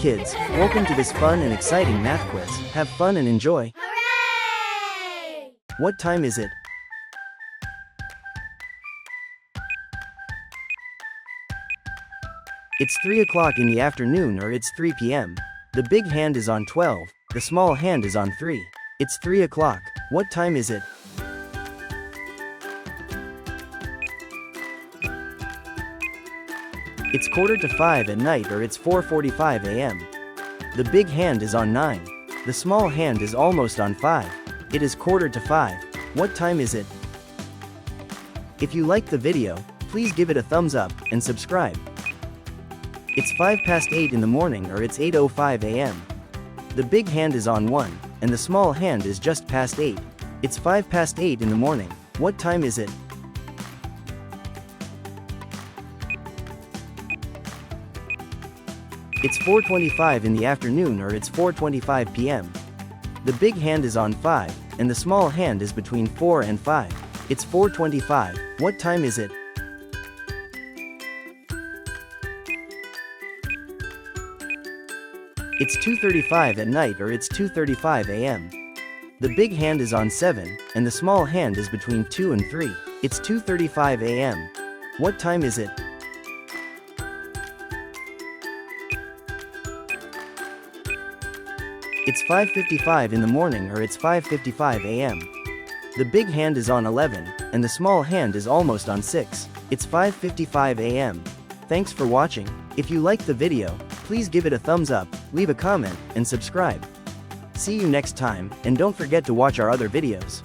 kids, welcome to this fun and exciting math quiz. Have fun and enjoy. Hooray! What time is it? It's 3 o'clock in the afternoon, or it's 3 p.m. The big hand is on 12, the small hand is on 3. It's 3 o'clock. What time is it? It's 4:45 at night, or it's 4:45 a.m. The big hand is on 9. The small hand is almost on 5. It is 4:45. What time is it? If you liked the video, please give it a thumbs up and subscribe. It's 8:05 in the morning, or it's 8:05 a.m. The big hand is on 1, and the small hand is just past 8. It's 8:05 in the morning. What time is it? It's 4:25 in the afternoon, or it's 4:25 p.m. The big hand is on 5, and the small hand is between 4 and 5. It's 4:25. What time is it? It's 2:35 at night, or it's 2:35 a.m. The big hand is on 7, and the small hand is between 2 and 3. It's 2:35 a.m. What time is it? It's 5:55 in the morning, or it's 5:55 a.m. The big hand is on 11, and the small hand is almost on 6. It's 5:55 a.m. Thanks for watching. If you liked the video, please give it a thumbs up, leave a comment, and subscribe. See you next time, and don't forget to watch our other videos.